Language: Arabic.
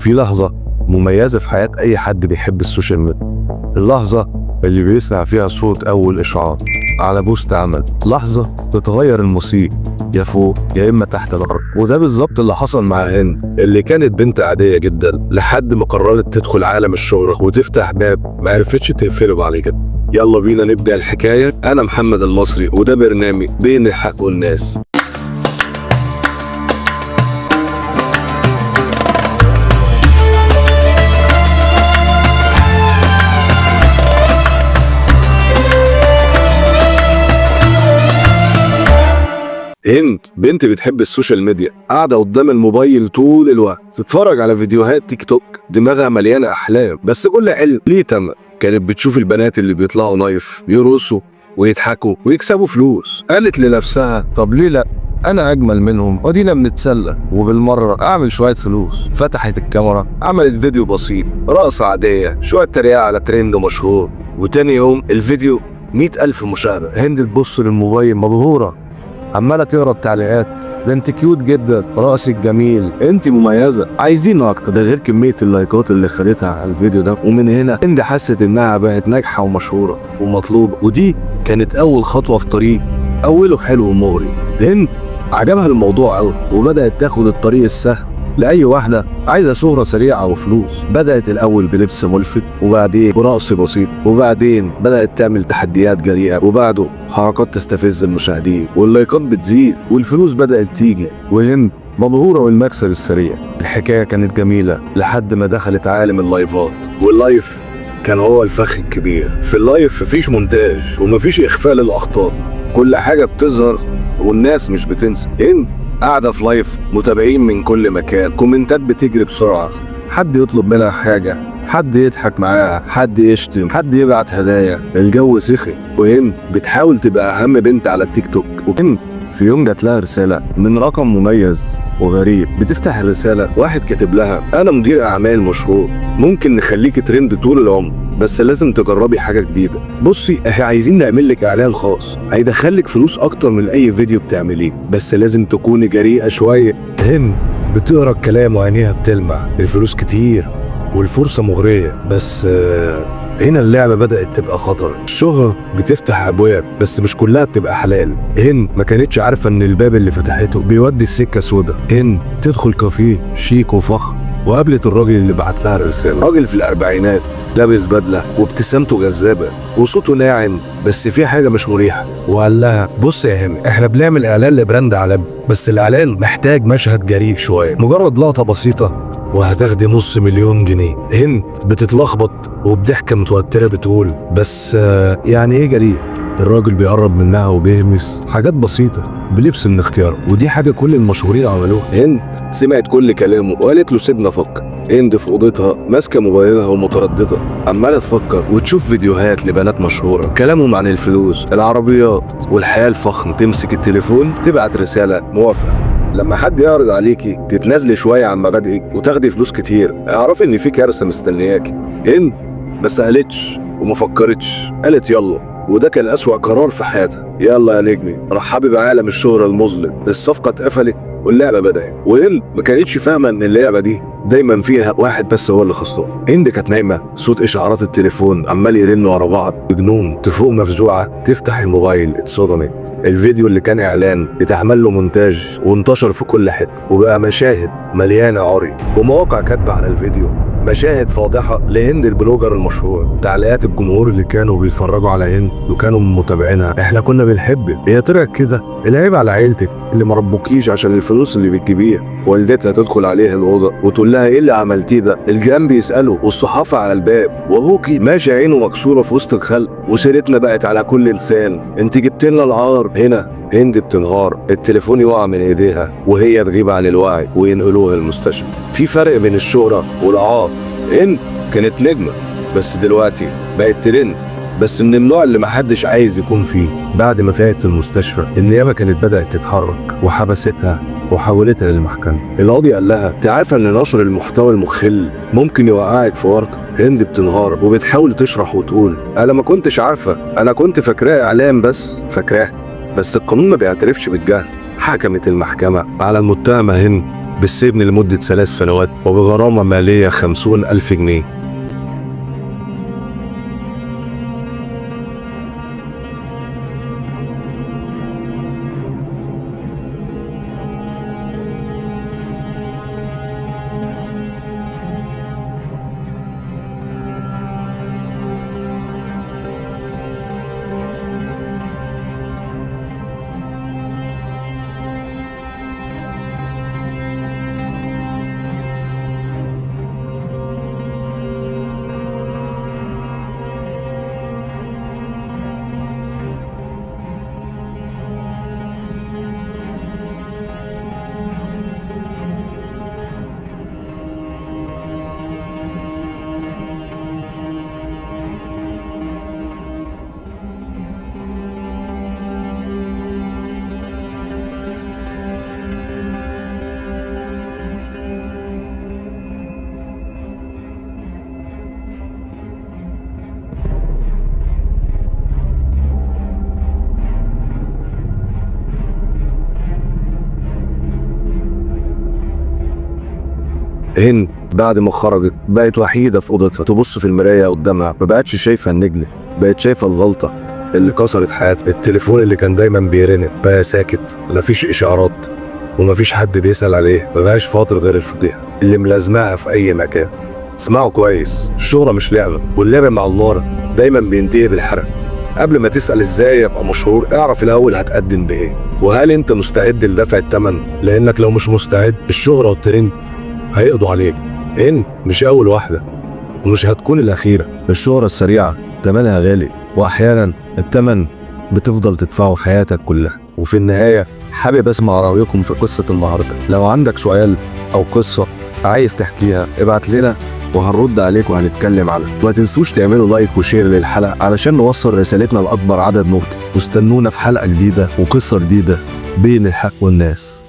في لحظة مميزة في حياة أي حد بيحب السوشيال ميديا، اللحظة اللي بيسمع فيها صوت أول إشعار على بوست عمل، لحظة بتغير المصير يا فوق يا إما تحت الأرض. وده بالظبط اللي حصل مع هند، اللي كانت بنت عادية جدا لحد ما قررت تدخل عالم الشهرة وتفتح باب ما عرفتش تقفله بعد كده. يلا بينا نبدأ الحكاية. أنا محمد المصري وده برنامج بين الحق والناس. هند بنت بتحب السوشيال ميديا، قاعدة قدام الموبايل طول الوقت تتفرج على فيديوهات تيك توك، دماغها مليانة أحلام بس كل حلم ليه تمن. كانت بتشوف البنات اللي بيطلعوا لايف يرقصوا ويضحكوا ويكسبوا فلوس، قالت لنفسها طب ليه لأ، أنا أجمل منهم ودينا بنتسلى وبالمرة أعمل شوية فلوس. فتحت الكاميرا عملت فيديو بسيط، رقصة عادية، شوية تريقة على ترند مشهور، وتاني يوم الفيديو 100,000 مشاهدة. هند تبص للموبايل مبهورة، عمالة تقرا التعليقات، ده انت كيوت جدا، رقصك جميل، انت مميزة، عايزين اكتر. ده غير كمية اللايكات اللي خدتها على الفيديو ده. ومن هنا هند حست انها بقت ناجحة ومشهورة ومطلوبة، ودي كانت اول خطوة في طريق اوله حلو ومغري. هند عجبها الموضوع قوي وبدأت تاخد الطريق السهل لأي واحدة عايزة شهرة سريعة وفلوس. بدأت الأول بلبس ملفت، وبعدين برقص بسيط، وبعدين بدأت تعمل تحديات جريئة، وبعده حركات تستفز المشاهدين، واللايكات بتزيد والفلوس بدأت تيجي، وهند مبهورة بالمكسب السريع. الحكاية كانت جميلة لحد ما دخلت عالم اللايفات، واللايف كان هو الفخ الكبير. في اللايف مفيش مونتاج ومفيش إخفاء للأخطاء، كل حاجة بتظهر والناس مش بتنسى. هند قاعدة في لايف، متابعين من كل مكان، كومنتات بتجري بسرعة، حد يطلب منها حاجة، حد يضحك معاها، حد يشتم، حد يبعت هدايا. الجو سخن وهند بتحاول تبقى أهم بنت على التيك توك. وهند في يوم جات لها رسالة من رقم مميز وغريب. بتفتح الرسالة، واحد كاتب لها أنا مدير أعمال مشهور، ممكن نخليك ترند طول العمر بس لازم تجربي حاجة جديدة. بصي احنا عايزين نعمل لك اعلان خاص هيدخلك فلوس اكتر من اي فيديو بتعمليه، بس لازم تكوني جريئة شوية. هند بتقرا الكلام وعينيها بتلمع، الفلوس كتير والفرصة مغرية، بس هنا اللعبة بدأت تبقى خطر. الشهرة بتفتح أبواب بس مش كلها بتبقى حلال. هند ما كانتش عارفة إن الباب اللي فتحته بيودي في سكة سودا. هند تدخل كافيه شيك وفخم وقابلت الراجل اللي بعت لها الرسالة، راجل في الأربعينات لابس بدلة وابتسامته جذابة وصوته ناعم بس في حاجة مش مريحة. وقال لها بص يا هند، احنا بنعمل إعلان لبراند عالمي بس الإعلان محتاج مشهد جريء شوية، مجرد لقطة بسيطة وهتاخدي $500,000 جنيه. هند بتتلخبط وبضحكة متوترة بتقول بس يعني ايه جريء؟ الراجل بيقرب منها وبيهمس حاجات بسيطة بلبس من اختياره، ودي حاجة كل المشهورين عملوها. هند سمعت كل كلامه وقالت له سيبنا افكر. هند في اوضتها ماسكة موبايلها ومترددة، عمالة تفكر وتشوف فيديوهات لبنات مشهورة كلامهم عن الفلوس، العربيات والحياة الفخمة. تمسك التليفون تبعت رسالة موافقة. لما حد يعرض عليكي تتنازلي شوية عن مبادئك وتاخدي فلوس كتير، اعرفي ان في كارثة مستنياكي. هند ما سألتش وما فكرتش، قالت يلا، وده كان أسوأ قرار في حياتها. يلا يا نجمي، رحبي بعالم الشهرة المظلم. الصفقة اتقفلت واللعبة بدأت، وهند ما كانتش فاهمة ان اللعبة دي دايما فيها واحد بس هو اللي خسران. هند كانت نايمة، صوت اشعارات التليفون عمال يرن ورا بعض بجنون. تفوق مفزوعة تفتح الموبايل، اتصدمت. الفيديو اللي كان اعلان اتعمل له مونتاج وانتشر في كل حتة، وبقى مشاهد مليانة عري ومواقع كاتبة على الفيديو مشاهد فاضحة لهند البلوجر المشهور. تعليقات الجمهور اللي كانوا بيتفرجوا على هند وكانوا متابعينها، احنا كنا بنحبك، هي طلعت كده، العيب على عيلتك اللي مربوكيش عشان الفلوس اللي بتجيبيها. والدتها تدخل عليها الأوضة وتقول لها ايه اللي عملتيه ده؟ الجيران بيسألوا والصحافة على الباب، وابوكي ماشي عينه مكسورة في وسط الخلق، وسيرتنا بقت على كل لسان، انت جبت لنا العار هنا. هند بتنهار، التليفون يقع من ايديها وهي تغيب عن الوعي وينقلوها المستشفى. في فرق بين الشهرة والعار. هند كانت نجمة بس دلوقتي بقت ترند، بس من النوع اللي محدش عايز يكون فيه. بعد ما فاتت المستشفى النيابة كانت بدأت تتحرك وحبستها وحولتها للمحكمة. القاضي قال لها تعرف ان نشر المحتوى المخل ممكن يوقعك في ورطة. هند بتنهار وبتحاول تشرح وتقول انا ما كنتش عارفة، انا كنت فاكراه اعلان بس القانون ما بيعترفش بالجهل. حكمت المحكمة على المتهمة هند بالسجن لمدة 3 سنوات وبغرامة مالية 50,000 جنيه. هند بعد ما خرجت بقت وحيدة في أوضتها، تبص في المراية قدامها ما بقتش شايفة النجم، بقت شايفة الغلطة اللي كسرت حياتها. التليفون اللي كان دايما بيرن بقى ساكت، مفيش إشعارات ومفيش حد بيسأل عليه، مبقاش فاضل غير الفضيحة اللي ملازماها في أي مكان. اسمعوا كويس، الشهرة مش لعبة، واللعب مع النار دايما بينتهي بالحرق. قبل ما تسأل ازاي ابقى مشهور، اعرف الأول هتقدم بإيه، وهل انت مستعد لدفع الثمن؟ لأنك لو مش مستعد الشهرة والترند هيقضوا عليك. إن مش أول واحدة ومش هتكون الأخيرة. الشهرة السريعة تمنها غالي، وأحيانا التمن بتفضل تدفعه حياتك كلها. وفي النهاية حابب أسمع رأيكم في قصة النهاردة. لو عندك سؤال أو قصة عايز تحكيها ابعت لنا وهنرد عليك وهنتكلم عنها. ما تنسوش تعملوا لايك وشير للحلقة علشان نوصل رسالتنا لأكبر عدد ممكن. واستنونا في حلقة جديدة وقصة جديدة بين الحق والناس.